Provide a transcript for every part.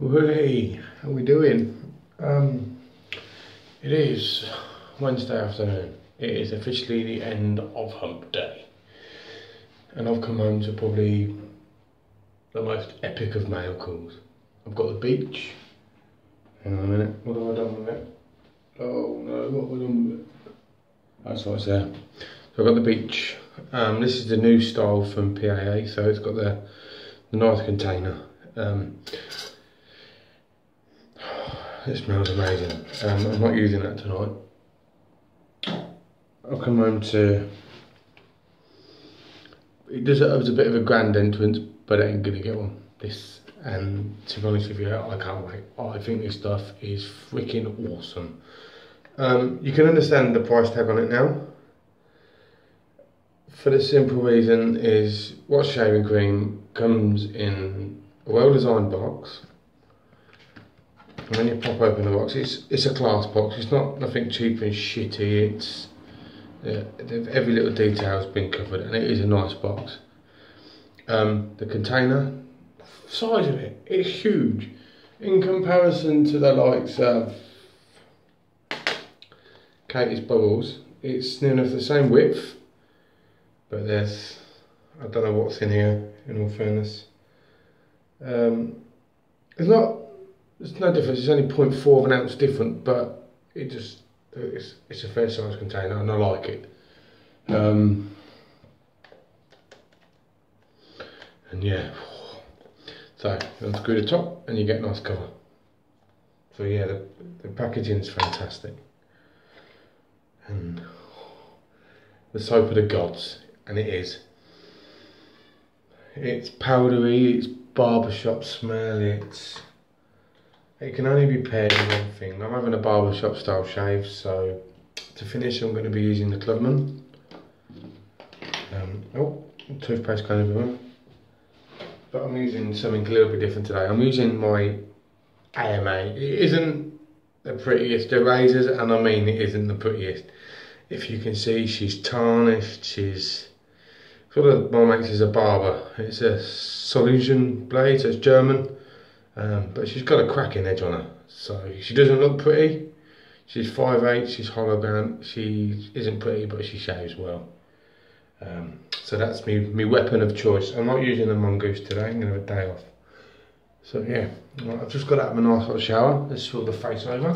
Hey, how we doing? It is Wednesday afternoon. It is officially the end of hump day. And I've come home to probably the most epic of mail calls. I've got the beach. Hang on a minute, what have I done with it? Oh no, what have I done with it? That's what's there. So I've got the beach. This is the new style from PAA, so it's got the nice container. It smells amazing. I'm not using that tonight. I'll come home to... It does have a bit of a grand entrance, but I ain't gonna get one. This, and to be honest with you, I can't wait. I think this stuff is freaking awesome. You can understand the price tag on it now. For the simple reason is, what shaving cream comes in a well-designed box. And when you pop open the box, it's a glass box. It's not nothing cheap and shitty. It's every little detail has been covered, and it is a nice box. The container, size of it, it's huge in comparison to the likes of Katie's Bubbles. It's near enough the same width, but there's, I don't know what's in here. In all fairness, There's no difference, it's only 0.4 of an ounce different, but it's a fair size container and I like it. And yeah, so you unscrew the top and you get a nice cover. So yeah, the packaging is fantastic. And the soap of the gods, and it is. It's powdery, it's barbershop smell, it can only be paired with one thing. I'm having a barbershop style shave, so to finish I'm going to be using the Clubman. Toothpaste going everywhere. But I'm using something a little bit different today. I'm using my AMA. It isn't the prettiest of razors, and I mean it isn't the prettiest. If you can see, she's tarnished, she's... Sort of, my mate is a barber. It's a Solution blade, so it's German. But she's got a cracking edge on her, so she doesn't look pretty. She's 5'8", she's hollow ground, she isn't pretty, but she shaves well. So that's me weapon of choice. I'm not using a mongoose today, I'm going to have a day off. So yeah, I've just got out of a nice hot shower. Let's swirl the face over.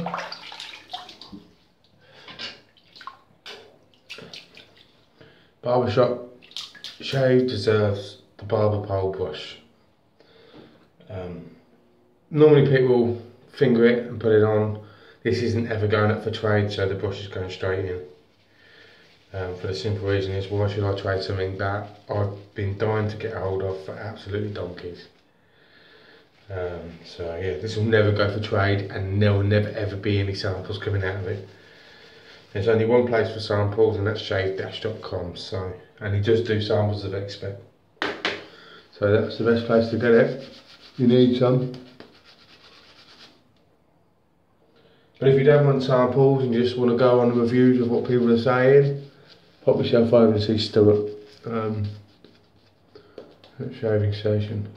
Barbershop shave deserves the barber pole brush. Normally people finger it and put it on. This isn't ever going up for trade, so the brush is going straight in. For the simple reason is, why should I trade something that I've been dying to get a hold of for absolutely donkeys? So yeah, this will never go for trade, and there will never ever be any samples coming out of it. There's only one place for samples, and that's shave-com. So, and he does do samples of xpec. So that's the best place to get it. You need some. But if you don't want samples and you just want to go on the reviews of what people are saying, pop yourself over and see Stuart at Shaving Station.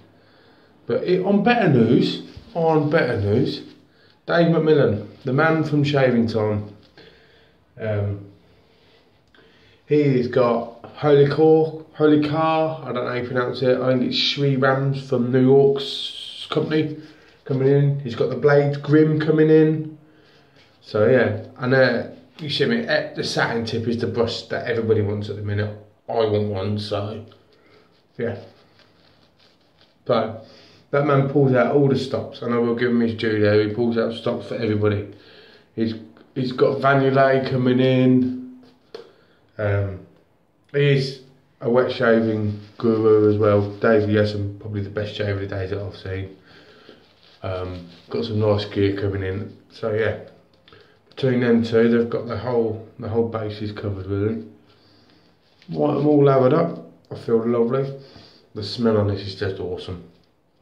But on better news, Dave McMillan, the man from Shaving Time, he's got Holy Car, I don't know how you pronounce it, I think it's Sri Rams from New York's company coming in. He's got the Blades Grim coming in. So yeah, and you see me, the satin tip is the brush that everybody wants at the minute. I want one, so yeah. But that man pulls out all the stops, and I will give him his due there. He pulls out stops for everybody. He's got Vanillay coming in. He's a wet shaving guru as well. Dave Yesson, probably the best shaver of the days that I've seen. Got some nice gear coming in. So yeah. Between them two, they've got the whole bases covered really. White them all lathered up, I feel lovely. The smell on this is just awesome.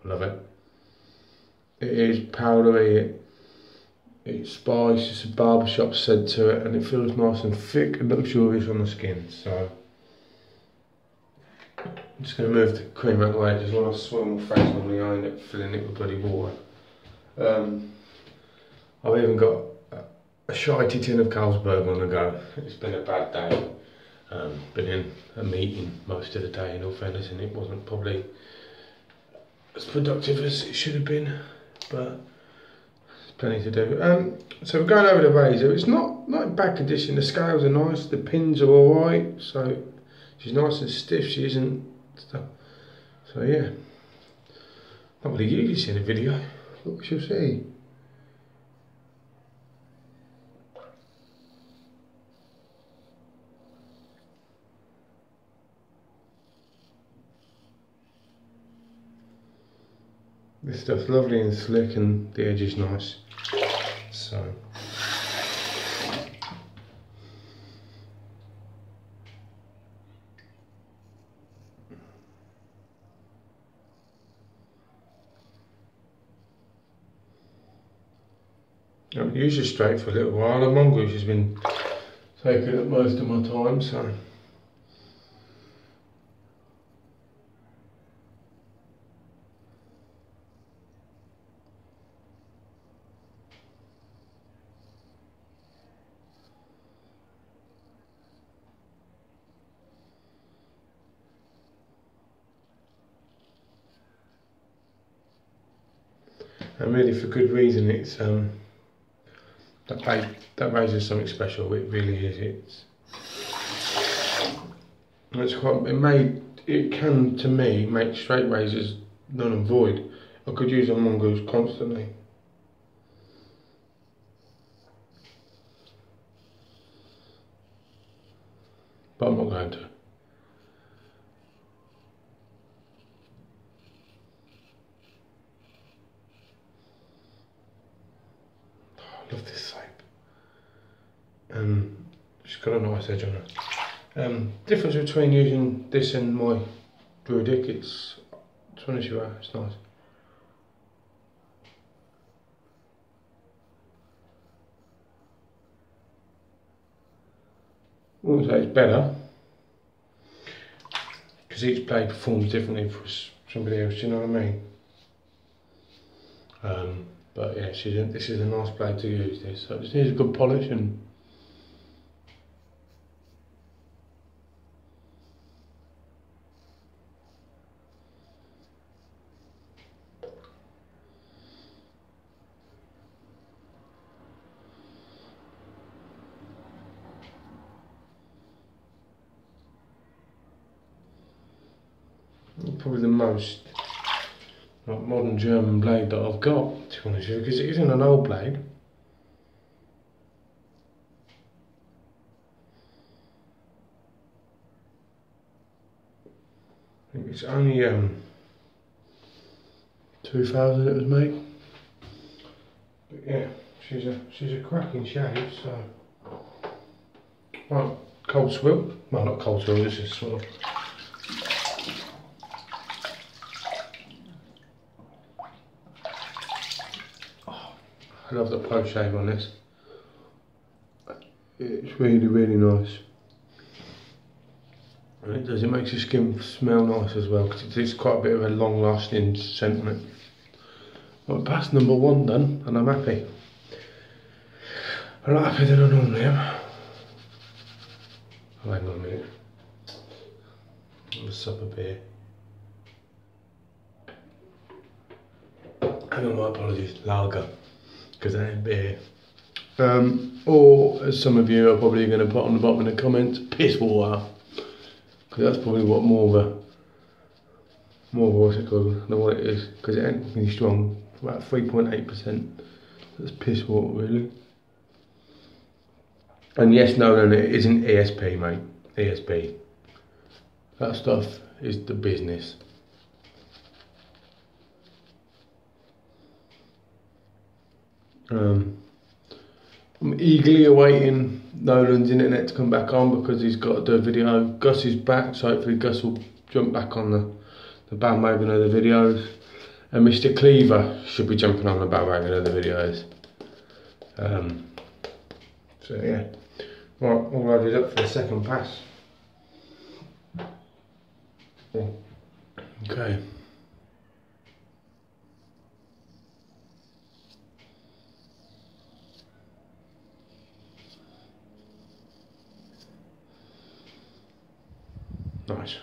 I love it. It is powdery, it's spice, it's a barbershop scent to it, and it feels nice and thick and luxurious on the skin. So I'm just going to move the cream out of the way, because when I swirl my face normally I end up filling it with bloody water. I've even got a shitey tin of Carlsberg on the go. It's been a bad day. Been in a meeting most of the day in all fairness, and it wasn't probably as productive as it should have been, but there's plenty to do. So we're going over the razor. It's not in bad condition. The scales are nice, the pins are alright, so she's nice and stiff, she isn't stuff. So yeah, not really you see in the video, but we shall see. This stuff's lovely and slick and the edge is nice. So I've used it straight for a little while. The mongoose has been taking up most of my time, so and really for good reason. It's that razor is something special. It really is. It can to me make straight razors null and void. I could use a mongoose constantly. But I'm not going to. I love this soap. It's got a nice edge on it. Difference between using this and my Druidic, it's honest you are, it's nice. I wouldn't say it's better, because each blade performs differently for somebody else, you know what I mean? But yeah, this is a nice blade to use this, so it just needs a good polish and probably the most modern German blade that I've got, to be honest with you, because it isn't an old blade. I think it's only 2000 it was made. But yeah, she's a cracking shave. So, right, cold swill. Well, not cold swill, this is sort of. I love the post shave on this. It's really nice. And it makes your skin smell nice as well, because it's quite a bit of a long lasting scent on it. Well, that's number 1 done, and I'm happy. A lot happier than I normally am. Oh, hang on a minute. I'm a sup of beer. Hang on, my apologies, lager. Because I ain't beer. Or as some of you are probably going to put on the bottom of the comments, piss water. Because that's probably what more of what's it called than what it is. Because it ain't really strong. About 3.8%. That's piss water really. And yes, no, it isn't ESP, mate. ESP. That stuff is the business. I'm eagerly awaiting Nolan's internet to come back on, because he's got to do a video. Gus is back, so hopefully Gus will jump back on the bandwagon of the videos. And Mr. Cleaver should be jumping on the bandwagon of the videos. So yeah. Right, all loaded up for the second pass. Okay. nice.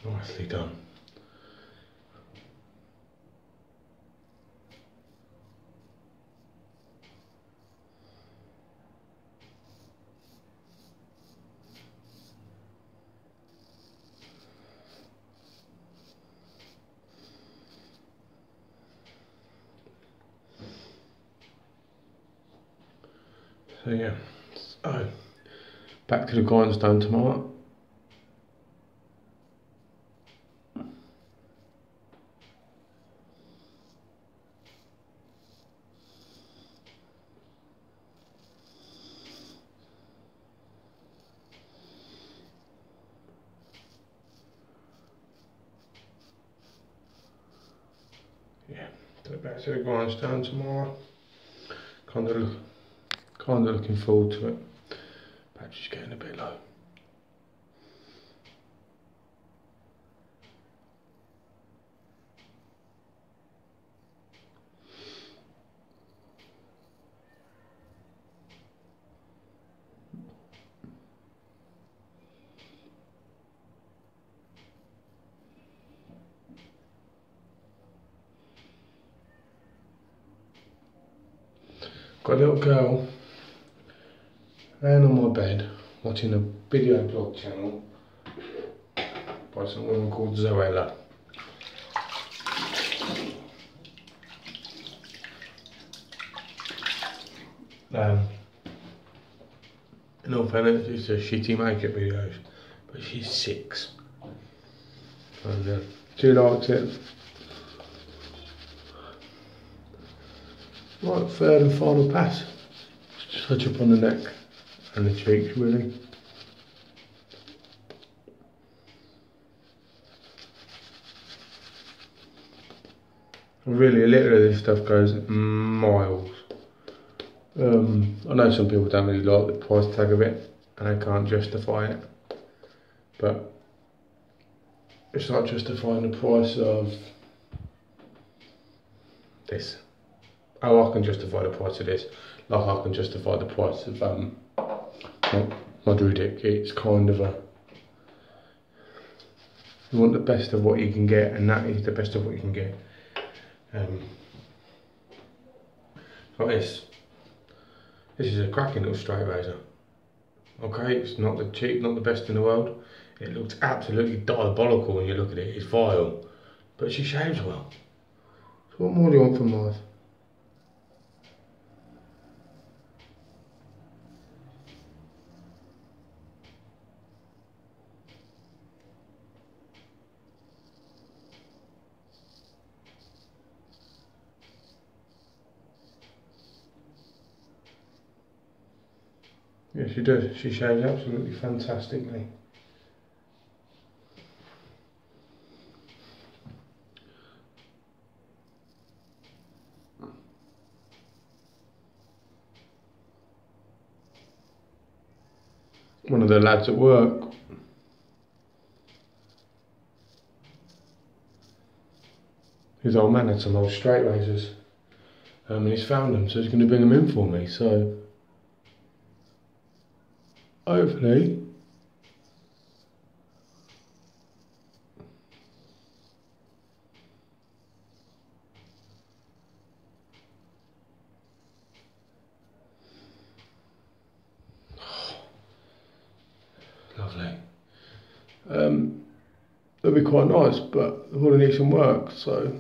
Nicely done. So yeah, so back to the grindstone tomorrow. Yeah, so back to the grindstone tomorrow. Kind of looking forward to it. Battery's getting a bit low. Got a little girl laying on my bed watching a video blog channel by some woman called Zoella. In all fairness, it's a shitty makeup videos, but she's 6. And she likes it. Right, third and final pass. Just touch up on the neck and the cheeks really. Really, a litre of this stuff goes miles. I know some people don't really like the price tag of it and they can't justify it, but it's not justifying the price of this. Oh, I can justify the price of this, like I can justify the price of my Druidic. It's kind of a, you want the best of what you can get, and that is the best of what you can get. Like this is a cracking little straight razor. Okay, it's not the cheap, not the best in the world. It looks absolutely diabolical when you look at it. It's vile, but she shaves well. So what more do you want from life? Yeah, she does. She shaves absolutely fantastically. One of the lads at work, his old man had some old straight razors, and he's found them, so he's going to bring them in for me. So hopefully lovely. They'll be quite nice, but they're going to need some work, so.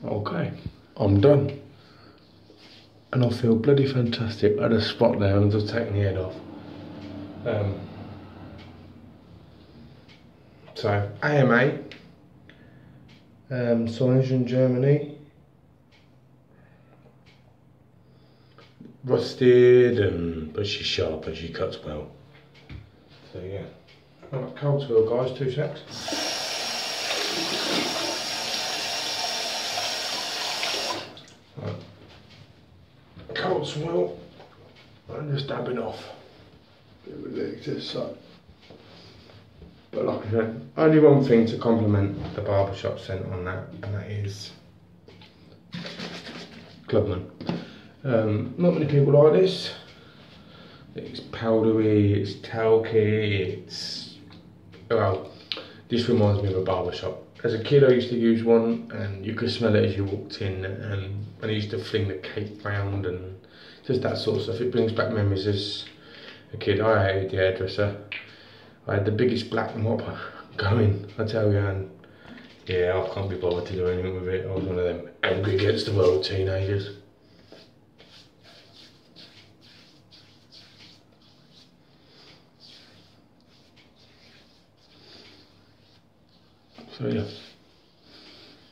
Okay, I'm done. And I feel bloody fantastic. I had a spot there and I've just taken the head off. So, AMA, signage in Germany. Rusted, but she's sharp and she cuts well. So yeah. Right, cold swirl guys, 2 secs. Right. Cold swirl, and just dabbing off. Bit of relief this side. But like I said, only one thing to compliment the barbershop scent on that, and that is Clubman. Not many people like this. It's powdery, it's talky, it's... Well, this reminds me of a barbershop. As a kid I used to use one and you could smell it as you walked in, and I used to fling the cape round and just that sort of stuff. It brings back memories as a kid. I hated the hairdresser. I had the biggest black mop going, I tell you, and yeah, I can't be bothered to do anything with it. I was one of them angry against the world teenagers. So yeah,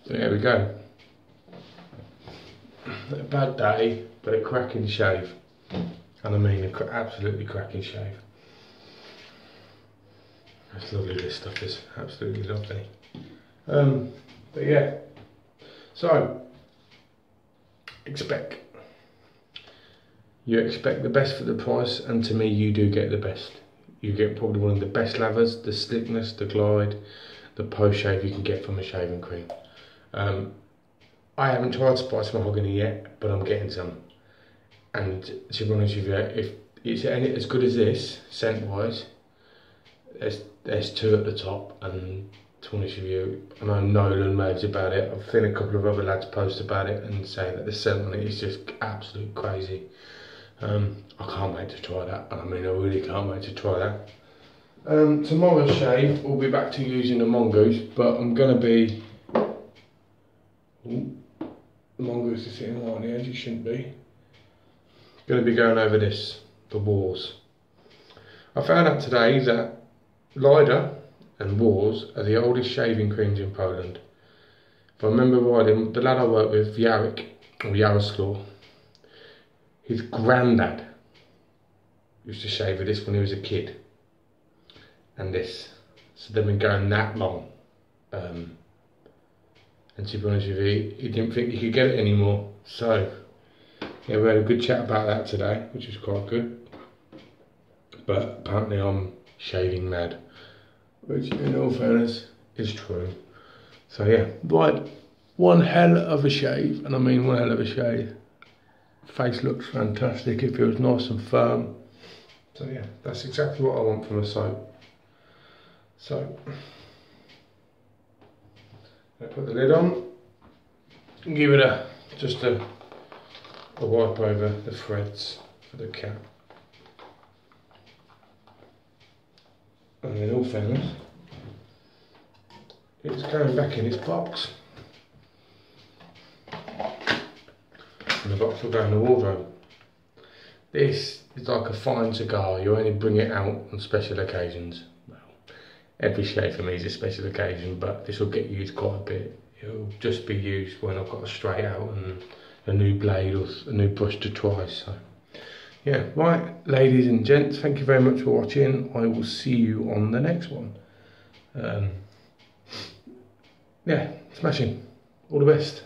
there we go. A bad day, but a cracking shave. And I mean an absolutely cracking shave. That's lovely, this stuff is absolutely lovely. But yeah, so, xpec. You expect the best for the price, and to me you do get the best. You get probably one of the best lathers, the slickness, the glide, the post shave you can get from a shaving cream. I haven't tried Spice Mahogany yet, but I'm getting some. And to be honest with you, if it's any as good as this, scent wise, there's 2 at the top, and to be honest with you, I know Nolan raves about it. I've seen a couple of other lads post about it and say that the scent on it is just absolute crazy. I can't wait to try that. I mean, I really can't wait to try that. Tomorrow's shave, we'll be back to using the mongoose, but I'm going to be... Ooh, the mongoose is sitting right on the edge, it shouldn't be. Going to be going over this, the Wars. I found out today that Lida and Wars are the oldest shaving creams in Poland. If I remember right, the lad I work with, Jarek, or Jaroslaw, his granddad used to shave with this when he was a kid. And this. So they've been going that long. And to be honest with you, he didn't think he could get it anymore. So, yeah, we had a good chat about that today, which was quite good. But apparently I'm shaving mad, which in all fairness is true. So yeah, right, one hell of a shave, and I mean one hell of a shave. Face looks fantastic, it feels nice and firm. So yeah, that's exactly what I want from a soap. So, I put the lid on and give it just a wipe over the threads for the cap. And in all fairness, it's going back in its box. And the box will go in the wardrobe. This is like a fine cigar, you only bring it out on special occasions. Well, every shave for me is a special occasion, but this will get used quite a bit. It'll just be used when I've got a straight out and a new blade or a new brush to try. So yeah, right, ladies and gents, thank you very much for watching. I will see you on the next one. Yeah, smashing. All the best.